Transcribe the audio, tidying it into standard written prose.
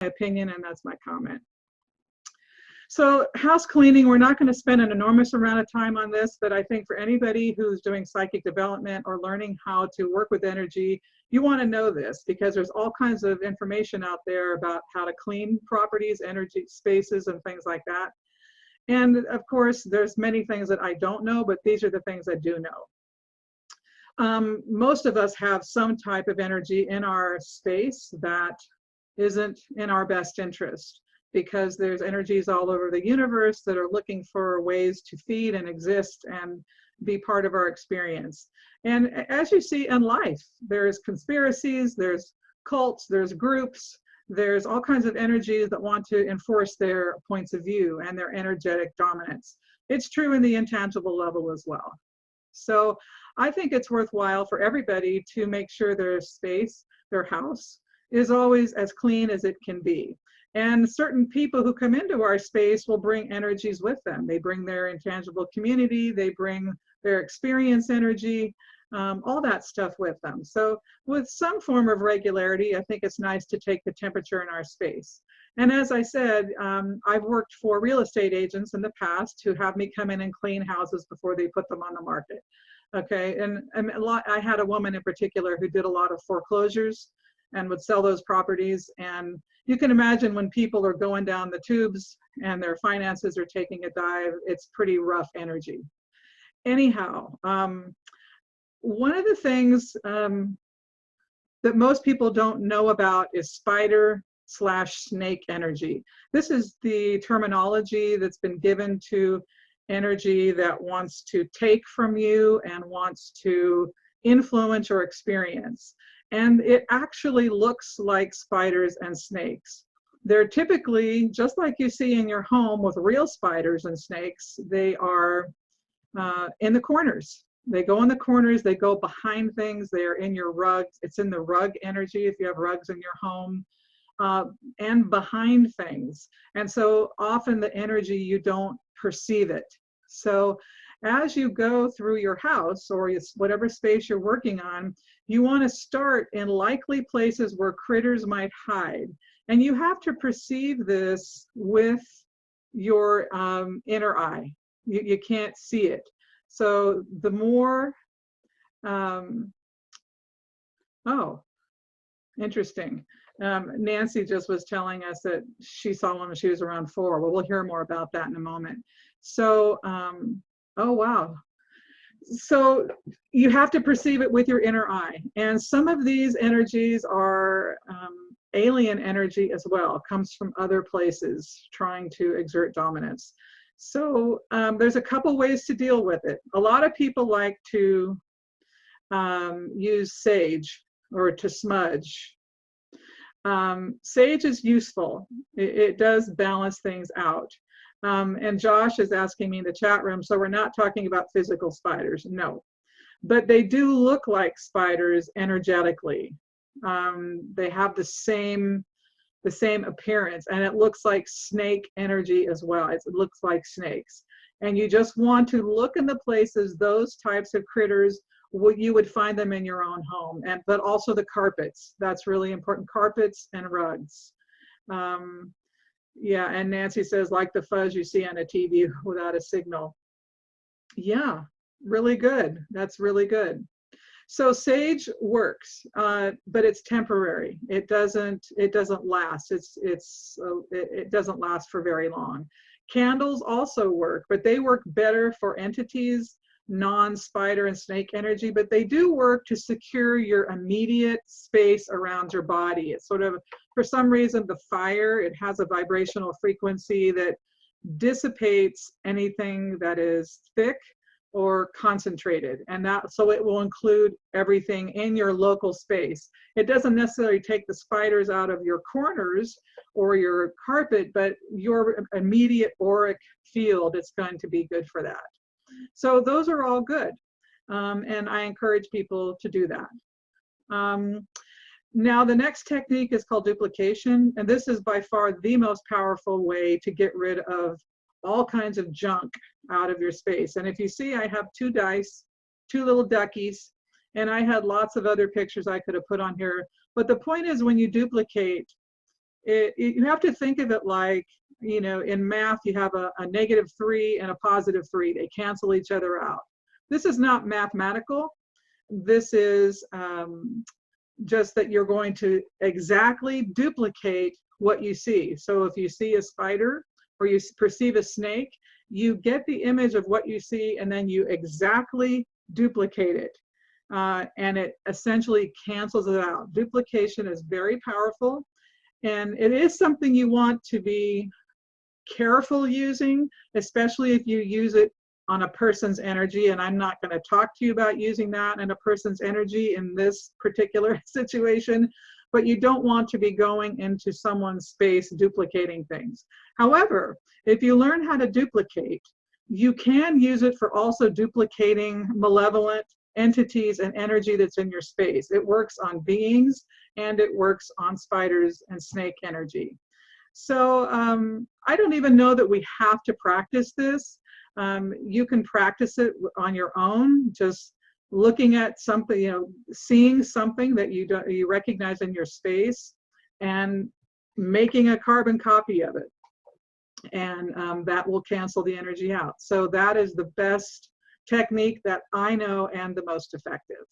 opinion, and that's my comment. So house cleaning, we're not going to spend an enormous amount of time on this, but I think for anybody who's doing psychic development or learning how to work with energy, you want to know this because there's all kinds of information out there about how to clean properties, energy spaces, and things like that. And of course, there's many things that I don't know, but these are the things I do know. Most of us have some type of energy in our space that isn't in our best interest, because there's energies all over the universe that are looking for ways to feed and exist and be part of our experience. And as you see in life, there's conspiracies, there's cults, there's groups, there's all kinds of energies that want to enforce their points of view and their energetic dominance. It's true in the intangible level as well. So I think it's worthwhile for everybody to make sure their space, their house, is always as clean as it can be. And certain people who come into our space will bring energies with them. They bring their intangible community, they bring their experience energy, all that stuff with them. So with some form of regularity, I think it's nice to take the temperature in our space. And as I said, I've worked for real estate agents in the past who have me come in and clean houses before they put them on the market. Okay, and I had a woman in particular who did a lot of foreclosures and would sell those properties. And you can imagine when people are going down the tubes and their finances are taking a dive, it's pretty rough energy. Anyhow, one of the things that most people don't know about is spider/snake energy. This is the terminology that's been given to energy that wants to take from you and wants to influence your experience. And it actually looks like spiders and snakes. They're typically, just like you see in your home with real spiders and snakes, they are in the corners. They go in the corners, they go behind things, they are in your rugs. It's in the rug energy if you have rugs in your home, and behind things. And so often the energy, you don't perceive it. So as you go through your house or whatever space you're working on, you want to start in likely places where critters might hide. And you have to perceive this with your inner eye. You can't see it. So the more, oh, interesting. Nancy just was telling us that she saw one when she was around 4. Well, we'll hear more about that in a moment. So, oh, wow. So you have to perceive it with your inner eye. And some of these energies are alien energy as well, comes from other places trying to exert dominance. So there's a couple ways to deal with it. A lot of people like to use sage or to smudge. Sage is useful. It does balance things out. And Josh is asking me in the chat room, so we're not talking about physical spiders, no. But they do look like spiders energetically. They have the same appearance, and it looks like snake energy as well. It looks like snakes. And you just want to look in the places, those types of critters, you would find them in your own home, but also the carpets. That's really important, carpets and rugs. Yeah, and Nancy says, like the fuzz you see on a TV without a signal. Yeah, really good. That's really good. So sage works, but it's temporary. It doesn't last. It doesn't last for very long. Candles also work, but they work better for entities, non-spider and snake energy, but they do work to secure your immediate space around your body. It's sort of, for some reason, the fire, it has a vibrational frequency that dissipates anything that is thick or concentrated, and so it will include everything in your local space. It doesn't necessarily take the spiders out of your corners or your carpet, but your immediate auric field, it's going to be good for that. So those are all good, and I encourage people to do that. Now the next technique is called duplication, and this is by far the most powerful way to get rid of all kinds of junk out of your space. And if you see, I have 2 dice, 2 little duckies, and I had lots of other pictures I could have put on here. But the point is, when you duplicate, You have to think of it like, in math, you have a -3 and a +3. They cancel each other out. This is not mathematical. This is just that you're going to exactly duplicate what you see. So if you see a spider or you perceive a snake, you get the image of what you see and then you exactly duplicate it. And it essentially cancels it out. Duplication is very powerful, and it is something you want to be careful using, especially if you use it on a person's energy. And I'm not going to talk to you about using that in a person's energy in this particular situation, but you don't want to be going into someone's space duplicating things. However, if you learn how to duplicate, you can use it for also duplicating malevolent entities and energy that's in your space. It works on beings and it works on spiders and snake energy. So I don't even know that we have to practice this. You can practice it on your own, just looking at something, seeing something that you recognize in your space and making a carbon copy of it. And that will cancel the energy out. So that is the best technique that I know and the most effective.